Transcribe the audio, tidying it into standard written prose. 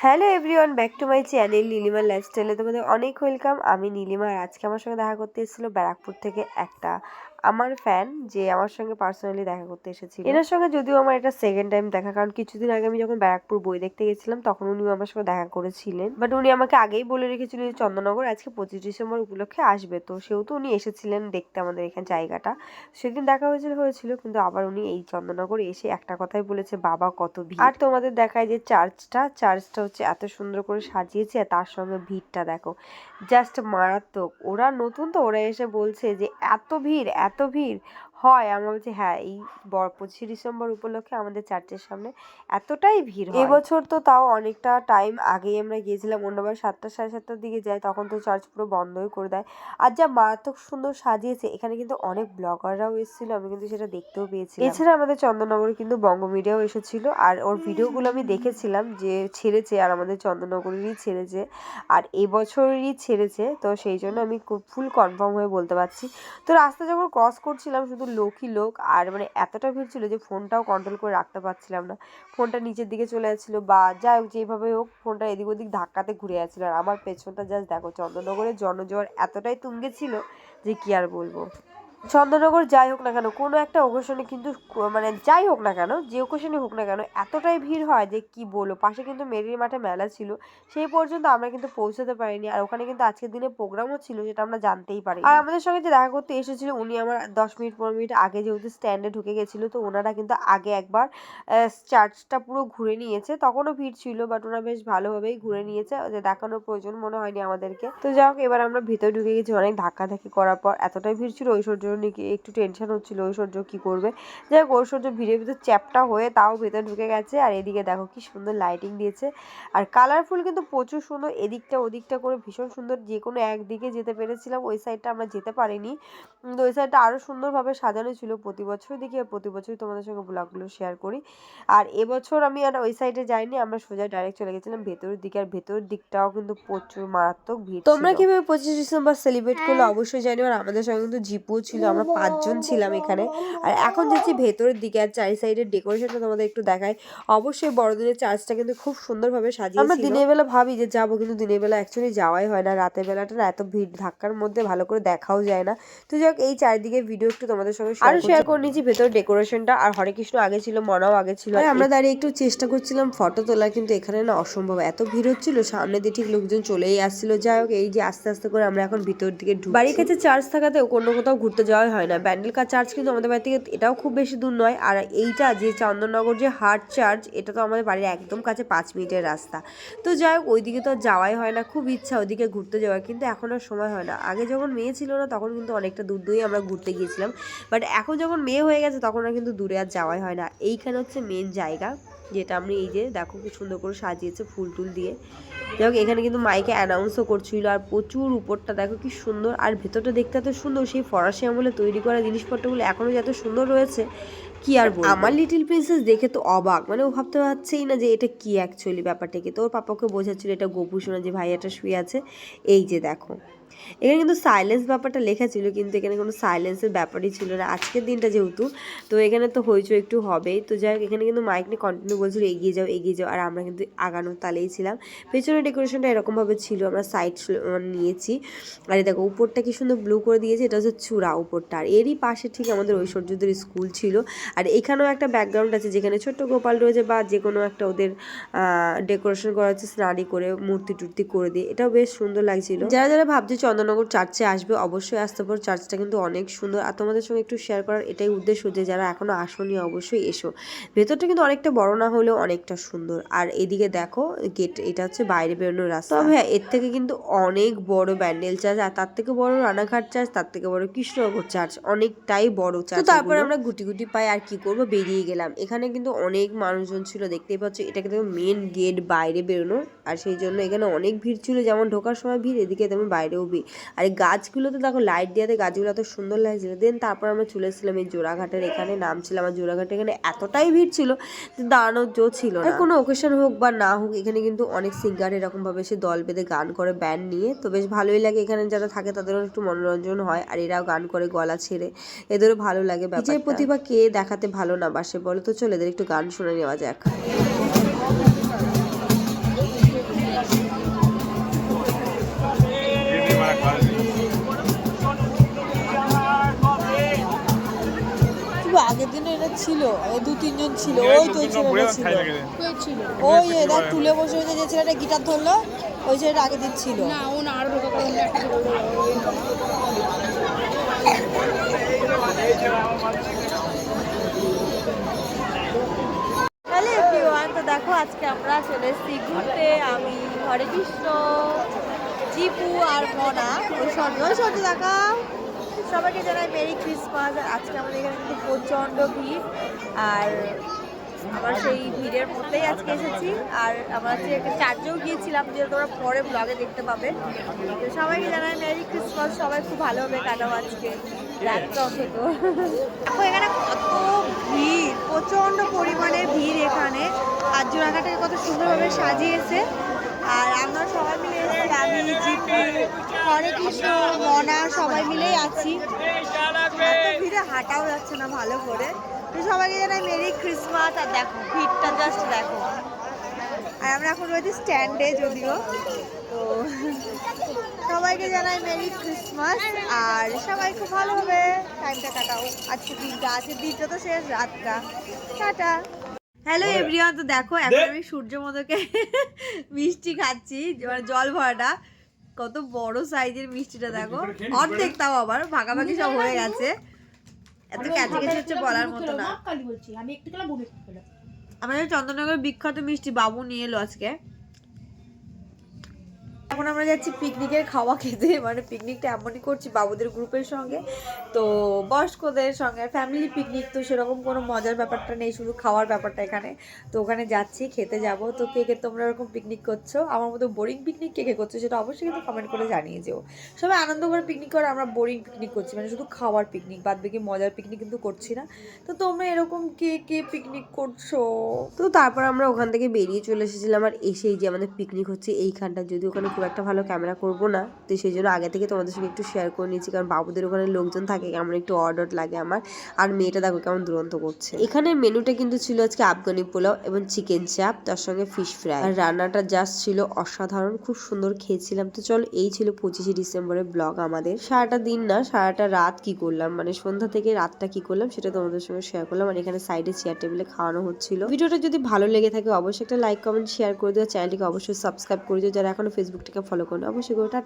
Hello everyone, back to my channel নীলিমার লাইফস্টাইলে তোমাদের অনেক ওয়েলকাম। আমি নীলিমা। আর আজকে আমার সঙ্গে দেখা করতে এসেছিলো ব্যারাকপুর থেকে একটা আমার ফ্যান, যে আমার সঙ্গে পার্সোনালি দেখা করতে এসেছিল। এনার সঙ্গে যদিও আমার এটা সেকেন্ড টাইম দেখা, কারণ কিছুদিন আগে আমি যখন ব্যারাকপুর বই দেখতে গেছিলাম তখন উনিও আমার সঙ্গে দেখা করেছিলেন। বাট উনি আমাকে আগেই বলে রেখেছিল যে চন্দননগর আজকে 25 ডিসেম্বর উপলক্ষে আসবে, তো সেহেতু উনি এসেছিলেন দেখতে আমাদের এখানে জায়গাটা। সেদিন দেখা হয়েছিল, কিন্তু আবার উনি এই চন্দননগর এসে একটা কথাই বলেছে, বাবা কত ভিড়। আর তোমাদের দেখায় যে চার্চটা হচ্ছে এত সুন্দর করে সাজিয়েছে, আর তার সঙ্গে ভিড়টা দেখো, জাস্ট মারাত্মক। ওরা নতুন তো, ওরা এসে বলছে যে এত ভিড় হয়। আমরা বলছি হ্যাঁ, এই 25 ডিসেম্বর উপলক্ষে আমাদের চার্চের সামনে এতটাই ভিড় হয়। এবছর তো তাও অনেকটা টাইম আগেই আমরা গিয়েছিলাম, অন্যবার 7টা সাড়ে 7টার দিকে যাই, তখন তো চার্চ পুরো বন্ধই করে দেয়। আর যা মারাত্মক সুন্দর সাজিয়েছে, এখানে কিন্তু অনেক ব্লগাররাও এসেছিল, আমি কিন্তু সেটা দেখতেও পেয়েছি। এছাড়া আমাদের চন্দননগরে কিন্তু বঙ্গ মিডিয়াও এসেছিল, আর ওর ভিডিওগুলো আমি দেখেছিলাম যে ছেড়েছে, আর আমাদের চন্দননগরেরই ছেড়েছে, আর এবছরেরই ছেড়েছে, তো সেই জন্য আমি ফুল কনফার্ম হয়ে বলতে পারছি। তো রাস্তা যখন ক্রস করছিলাম শুধু লোকই লোক, আর মানে এতটা ভিড় ছিল যে ফোনটাও কন্ট্রোল করে রাখতে পারছিলাম না। ফোনটা নিচের দিকে চলে যাচ্ছিলো, বা যাই হোক যেভাবে হোক ফোনটা এদিক ওদিক ধাক্কাতে ঘুরে যাচ্ছিলো। আর আমার পেছনটা জাস্ট দেখো, চন্দননগরের জনজোয়ার এতটাই তুঙ্গে ছিল যে কি আর বলবো। চন্দননগর যাই হোক না কেন, কোনো একটা অকেশনে কিন্তু, মানে যাই হোক না কেন, যে অকেশনে হোক না কেন, এতটাই ভিড় হয় যে কি বলবো। পাশে কিন্তু মেরির মাঠে মেলা ছিল, সেই পর্যন্ত আমরা কিন্তু পৌঁছাতে পারিনি। আর ওখানে কিন্তু আজকের দিনে প্রোগ্রামও ছিল, যেটা আমরা জানতেই পারি। আর আমাদের সঙ্গে যে দেখা করতে এসেছিল উনি আমার 10 মিনিট 15 মিনিট আগে যেহেতু স্ট্যান্ডে ঢুকে গেছিলো, তো ওনারা কিন্তু আগে একবার চার্চটা পুরো ঘুরে নিয়েছে। তখনও ভিড় ছিল, বাট ওরা বেশ ভালোভাবেই ঘুরে নিয়েছে, যে দেখানোর প্রয়োজন মনে হয়নি আমাদেরকে। তো যাই হোক, এবার আমরা ভিতরে ঢুকে গেছি। অনেক ধাক্কাধাক্কি করার পর এতটাই ভিড় ছিল, ঐশ্বর্য একটু টেনশন হচ্ছিল, ঐশ্বর্য কি করবে। যাই হোক, ঐশ্বর্য ভিড়ের ভিতর চ্যাপটা হয়ে তাও ভেতরে ঢুকে গেছে। আর এদিকে দেখো কি সুন্দর লাইটিং দিয়েছে, আর কালারফুল কিন্তু প্রচুর সুন্দর, এদিকটা ওদিকটা করে ভীষণ সুন্দর। যে কোনো একদিকে যেতে পেরেছিলাম, ওই সাইডটা আমরা যেতে পারিনি, কিন্তু ওই সাইডটা আরও সুন্দরভাবে সাজানো ছিল। প্রতি বছরই দেখি, আর প্রতি বছরই তোমাদের সঙ্গে ব্লগগুলো শেয়ার করি। আর এবছর আমি আর ওই সাইডে যাইনি, আমরা সোজা ডাইরেক্ট চলে গেছিলাম ভেতরের দিকে। আর ভেতরের দিকটাও কিন্তু প্রচুর মারাত্মক ভিড়। তোমরা কিভাবে 25 ডিসেম্বর সেলিব্রেট করলে অবশ্যই জানি। আর আমাদের সঙ্গে কিন্তু জিপুও ছিল, আমরা 5 জন ছিলাম এখানে। আর এখন যাচ্ছি ভেতরের দিকে, আর চারি সাইডের ডেকোরেশনটা তোমাদের একটু দেখায়। অবশ্যই বড়দিনের চার্চটা কিন্তু খুব সুন্দরভাবে সাজিয়েছিল। আমরা দিনের বেলা ভাবি যে যাবো, কিন্তু দিনের বেলা অ্যাকচুয়ালি যাওয়াই হয় না। রাতের বেলাটা না এত ভিড় ধাক্কার মধ্যে ভালো করে দেখাও যায় না। তো যাই হোক, এই চারিদিকে ভিডিও একটু তোমাদের সঙ্গে আরো শেয়ার করে নিয়েছি, ভেতর ডেকোরেশনটা। আর হরে কৃষ্ণ আগে ছিল, মনাও আগে ছিল। আমরা দাঁড়িয়ে একটু চেষ্টা করছিলাম ফটো তোলা, কিন্তু এখানে না অসম্ভব, এত ভিড় হচ্ছিল, সামনে দিয়ে ঠিক লোকজন চলেই আসছিল। যাই হোক, এই যে আস্তে আস্তে করে আমরা এখন ভিতর দিকে ঢুকছি। বাড়ির কাছে চার্চ থাকাতেও কোনো কোথাও ঘুরতে যাওয়াই হয় না। ব্যান্ডেলকা চার্চ কিন্তু আমাদের বাড়ি থেকে এটাও খুব বেশি দূর নয়। আর এইটা যে চন্দননগর যে হাট চার্চ, এটা তো আমাদের বাড়ির একদম কাছে, 5 মিনিটের রাস্তা। তো যাই হোক, ওইদিকে তো যাওয়াই হয় না। খুব ইচ্ছা ওইদিকে ঘুরতে যাওয়ার, কিন্তু এখন আর সময় হয় না। আগে যখন মেয়ে ছিল না তখন কিন্তু অনেকটা দূর দূরেই আমরা ঘুরতে গিয়েছিলাম, বাট এখন যখন মেয়ে হয়ে গেছে তখন আর কিন্তু দূরে আর যাওয়াই হয় না। এইখানে হচ্ছে মেন জায়গা, যেটা আমি এই যে দেখো কি সুন্দর করে সাজিয়েছে ফুল টুল দিয়ে। যাই হোক, এখানে কিন্তু মাইকে অ্যানাউন্সও করছিল। আর প্রচুর উপরটা দেখো কি সুন্দর, আর ভেতরটা দেখতে এত সুন্দর। সেই ফরাসি আমলে তৈরি করা জিনিসপত্রগুলো এখনও এত সুন্দর রয়েছে, কি আর বলবো। আমার লিটিল প্রিন্সেস দেখে তো অবাক, মানে ও ভাবতে পারছেই না যে এটা কি অ্যাকচুয়ালি ব্যাপারটাকে। তো ওর পাপাকে বোঝাচ্ছিল এটা গোপু সোনা, যে ভাইয়াটা শুয়ে আছে। এই যে দেখো, এখানে কিন্তু সাইলেন্স ব্যাপারটা লেখা ছিল, কিন্তু এখানে কোনো সাইলেন্সের ব্যাপারই ছিল না। আজকের দিনটা যেহেতু, তো এখানে তো হইচই একটু হবেই। তো যাই হোক, এখানে কিন্তু মাইক নিয়ে কন্টিনিউ বলছিল এগিয়ে যাও, আর আমরা কিন্তু আগানোর তালেই ছিলাম। পেছনে ডেকোরেশনটা এরকমভাবে ছিল, আমরা সাইড নিয়েছি। আর দেখো উপরটা কি সুন্দর ব্লু করে দিয়েছে, এটা হচ্ছে চূড়া উপরটা। আর এরই পাশে ঠিক আমাদের ঐশ্বর্যদের স্কুল ছিল। আর এখানেও একটা ব্যাকগ্রাউন্ড আছে, যেখানে ছোট্ট গোপাল রয়েছে, বা যে কোনো একটা ওদের ডেকোরেশন করা হচ্ছে স্নাডি করে, মূর্তি টুর্তি করে দিয়ে। এটাও বেশ সুন্দর লাগছিল। যারা যারা ভাবছে চন্দননগর চার্চে আসবে, অবশ্যই আসতে পারো। চার্চটা কিন্তু অনেক সুন্দর। আর তোমাদের সঙ্গে একটু শেয়ার করার এটাই উদ্দেশ্য, যে যারা এখনো আসোনি অবশ্যই এসো। ভেতরটা কিন্তু অনেকটা বড় না হলেও অনেকটা সুন্দর। আর এদিকে দেখো গেট, এটা হচ্ছে বাইরে বেরোনোর রাস্তা। তবে হ্যাঁ, এর থেকে কিন্তু অনেক বড় ব্যান্ডেল চার্চ, আর তার থেকে বড় রানাঘাট চার্চ, তার থেকে বড় কৃষ্ণনগর চার্চ, অনেকটাই বড় চার্চ। তো তারপর আমরা গুটি গুটি পাই, আর কি করবো, বেরিয়ে গেলাম। এখানে কিন্তু অনেক মানুষজন ছিল, দেখতেই পাচ্ছ। এটা কিন্তু মেন গেট, বাইরে বেরোনো। আর সেই জন্য এখানে অনেক ভিড় ছিল, যেমন ঢোকার সময় ভিড়, এদিকে তেমন বাইরেও ভিড়। আর এই গাছগুলোতে দেখো লাইট দেওয়াতে গাছগুলো এত সুন্দর লাগছিল। দেন তারপর আমরা চলে এসেছিলাম এই জোড়াঘাটের এখানে, নামছিলাম। আর জোড়াঘাটে এখানে এতটাই ভিড় ছিল যে দাঁড়ানোর জো ছিল না। কোনো অকেশন হোক বা না হোক, এখানে কিন্তু অনেক সিঙ্গার এরকমভাবে সে দল বেঁধে গান করে ব্যান্ড নিয়ে। তো বেশ ভালোই লাগে, এখানে যারা থাকে তাদেরও একটু মনোরঞ্জন হয়। আর এরাও গান করে গলা ছেড়ে, এদেরও ভালো লাগে। নিজের প্রতিভা কে দেখাতে ভালো না বাসে বলো, তো চলে এদের একটু গান শুনে নেওয়া যাক। সেদিন এটা ছিল, এই 2-3 জন ছিল, ওই তো ছেলেটা ছিল, ওই দেখ তুলে বসে হয়েছে যে ছেলেটা গিটার ধরলো, ওই ছেলেটা আগের দিন ছিল না, ও না আরো হ্যালো এভরিওয়ান, তো দেখো আজকে আমরা চলে এসেছি ঘুরতে। আমি হরে কৃষ্ণ, জিপু আর মনা, ওই সর্য দেখাও। সবাইকে জানাই মেরি ক্রিসমাস। আর আজকে আমাদের এখানে কিন্তু প্রচণ্ড ভিড়, আর আমার সেই ভিড়ের মধ্যেই আজকে এসেছি। আর আমরা হচ্ছে চার্চেও গিয়েছিলাম, যে তোমরা পরে ব্লগে দেখতে পাবে। তো সবাইকে জানাই মেরি ক্রিসমাস, সবাই খুব ভালোভাবে কাটাও আজকে রাতটা অন্তত। দেখো এখানে কত ভিড়, প্রচণ্ড পরিমাণে ভিড় এখানে। আর জোড়াঘাটাকে কত সুন্দরভাবে সাজিয়েছে। আর আমরা সবাই মিলে এসেছি, আমি, জিপু, হরে কৃষ্ণ, মনা, সবাই মিলেই আছি। এত ভিড়ে হাঁটাও যাচ্ছে না ভালো করে। তো সবাইকে জানাই মেরি ক্রিসমাস। আর দেখো ভিড়টা জাস্ট দেখো। আর আমরা এখন রয়েছি স্ট্যান্ডে যদিও। তো সবাইকে জানাই মেরি ক্রিসমাস, আর সবাই খুব ভালোভাবে টাইমটা কাটাও আজকে দিনটা। আজকের দিনটা তো শেষ, রাতটা। টাটা। হ্যালো এভরিওয়ান, তো দেখো এখন আমি সূর্যমোদকে মিষ্টি খাচ্ছি, মানে জল ভরাটা। কত বড় সাইজের মিষ্টিটা দেখো, অর্ধেক তাও আবার ভাগাভাগি সব হয়ে গেছে। এত ক্যাচে ক্যাচে হচ্ছে বলার মতো না। আমাদের চন্দননগরের বিখ্যাত মিষ্টি বাবু নিয়ে এলো আজকে। এখন আমরা যাচ্ছি পিকনিকের খাওয়া খেতে, মানে পিকনিকটা এমনই করছি বাবুদের গ্রুপের সঙ্গে, তো বয়স্কদের সঙ্গে ফ্যামিলি পিকনিক, তো সেরকম কোনো মজার ব্যাপারটা নেই, শুধু খাওয়ার ব্যাপারটা এখানে। তো ওখানে যাচ্ছি, খেতে যাব। তো কে কে তোমরা এরকম পিকনিক করছো, আমার মতো বোরিং পিকনিক কে কে করছো সেটা অবশ্যই কিন্তু কমেন্ট করে জানিয়ে যেও। সবাই আনন্দ করে পিকনিক করে, আমরা বোরিং পিকনিক করছি, মানে শুধু খাওয়ার পিকনিক, বাদ বাকি মজার পিকনিক কিন্তু করছি না। তো তোমরা এরকম কে কে পিকনিক করছো? তো তারপর আমরা ওখান থেকে বেরিয়ে চলে এসেছিলাম। আর এসেই যে আমাদের পিকনিক হচ্ছে এইখানটা, যদি ওখানে খুব একটা ভালো ক্যামেরা করবো না, তো সেই জন্য আগে থেকে তোমাদের সঙ্গে একটু শেয়ার করে নিয়েছি, কারণ বাবুদের ওখানে লোকজন থাকে, কেমন একটু অড লাগে আমার। আর মেয়েটা দেখো কেমন দুরন্ত করছে। এখানে মেনুটা কিন্তু ছিল আজকে আফগানি পোলাও এবং চিকেন চাপ, তার সঙ্গে ফিশ ফ্রাই। আর রান্নাটা জাস্ট ছিল অসাধারণ, খুব সুন্দর খেয়েছিলাম। তো চলো, এই ছিল 25শে ডিসেম্বরের ব্লগ আমাদের। সারাটা দিন না, সারাটা রাত কি করলাম, মানে সন্ধ্যা থেকে রাতটা কি করলাম সেটা তোমাদের সঙ্গে শেয়ার করলাম। আর এখানে সাইডে চেয়ার টেবিলে খাওয়ানো হচ্ছিল। ভিডিওটা যদি ভালো লেগে থাকে অবশ্যই একটা লাইক কমেন্ট শেয়ার করে দিও, চ্যানেলটিকে অবশ্যই সাবস্ক্রাইব করে দিও, যারা এখনো ফেসবুকটাকে ফলো করো অবশ্যই করে। টাটা।